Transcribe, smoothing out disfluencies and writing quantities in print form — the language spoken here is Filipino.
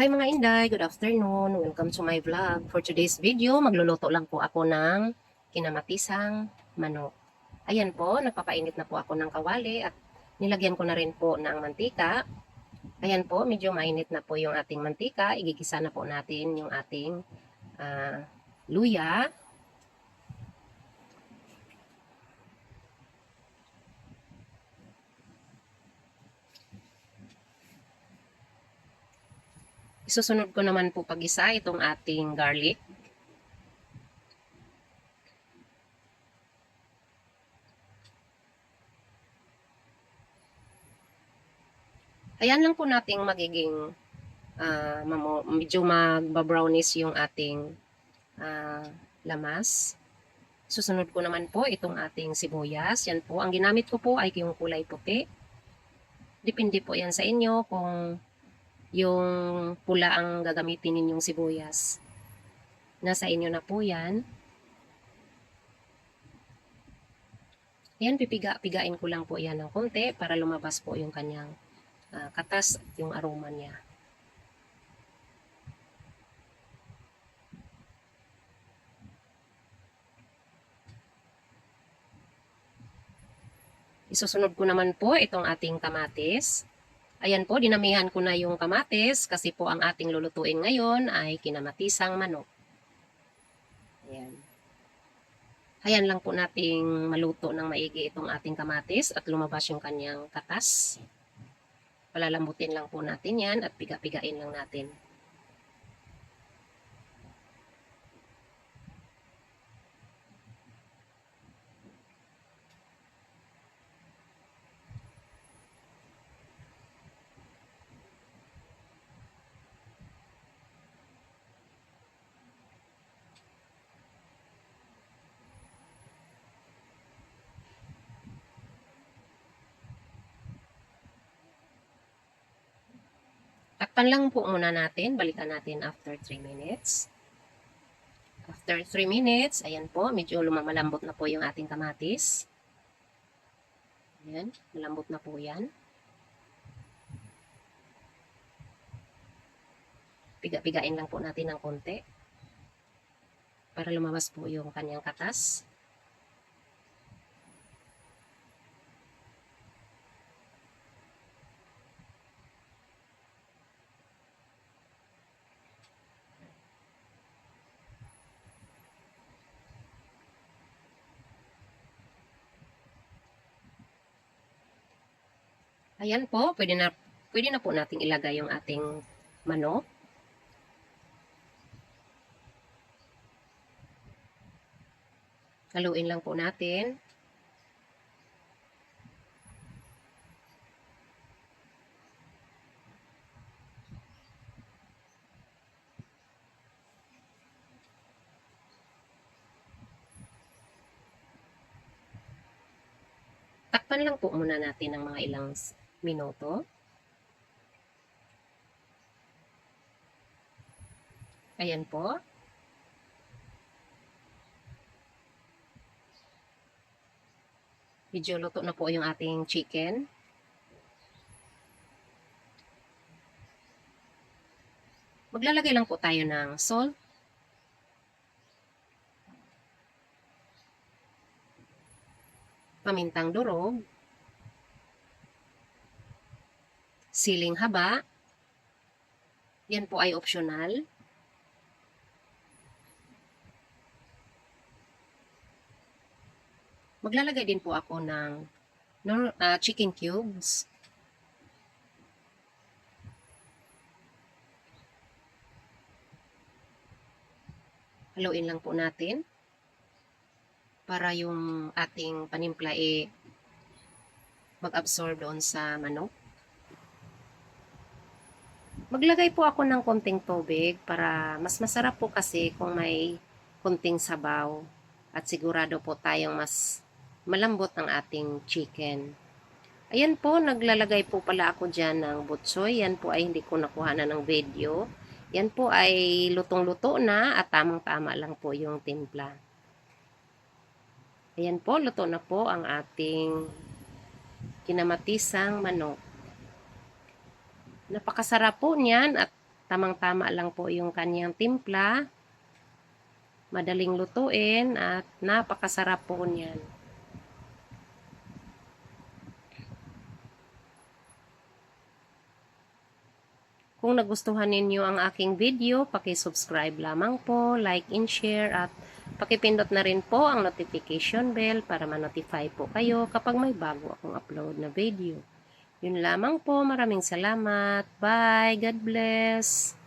Hi mga Inday, good afternoon. Welcome to my vlog. For today's video, magluluto lang po ako ng kinamatisang manok. Ayan po, nagpapainit na po ako ng kawali at nilagyan ko na rin po ng mantika. Ayan po, medyo mainit na po yung ating mantika. Igigisa na po natin yung ating luya. Isusunod ko naman po pag-isa itong ating garlic. Ayan lang po nating magiging medyo magba-brownish yung ating lamas. Susunod ko naman po itong ating sibuyas. Yan po, ang ginamit ko po ay yung kulay puti. Depende po yan sa inyo kung yung pula ang gagamitin ninyong sibuyas. Nasa inyo na po yan. Yan, pipigain ko lang po yan ng konti para lumabas po yung kanyang katas at yung aroma niya. Isusunod ko naman po itong ating kamatis. Ayan po, dinamihan ko na yung kamatis kasi po ang ating lulutuin ngayon ay kinamatisang manok. Ayan. Ayan lang po nating maluto ng maigi itong ating kamatis at lumabas yung kanyang katas. Palalambutin lang po natin yan at piga-pigain lang natin. Takpan lang po muna natin. Balikan natin after 3 minutes. After 3 minutes, ayan po, medyo lumamalambot na po yung ating kamatis. Ayan, malambot na po yan. Piga-pigain lang po natin ng konti para lumabas po yung kanyang katas. Ayan po, pwede na po nating ilagay yung ating manok. Haluin lang po natin. Takpan lang po muna natin ng mga ilang minuto. Ayan po. Medyo luto na po yung ating chicken. Maglalagay lang po tayo ng salt. Pamintang durog. Siling haba. Yan po ay optional. Maglalagay din po ako ng chicken cubes. Haluin lang po natin para yung ating panimpla mag-absorb doon sa manok. Maglagay po ako ng konting tubig para mas masarap po kasi kung may konting sabaw at sigurado po tayong mas malambot ang ating chicken. Ayan po, naglalagay po pala ako dyan ng butsoy. Yan po ay hindi ko nakuha na ng video. Yan po ay lutong-luto na at tamang-tama lang po yung timpla. Ayan po, luto na po ang ating kinamatisang manok. Napakasarap po niyan at Tamang-tama lang po yung kanyang timpla. Madaling lutuin at napakasarap po niyan. Kung nagustuhan ninyo ang aking video, paki-subscribe lamang po, like and share at pakipindot na rin po ang notification bell para ma-notify po kayo kapag may bago akong upload na video. Yun lamang po, maraming salamat. Bye, God bless.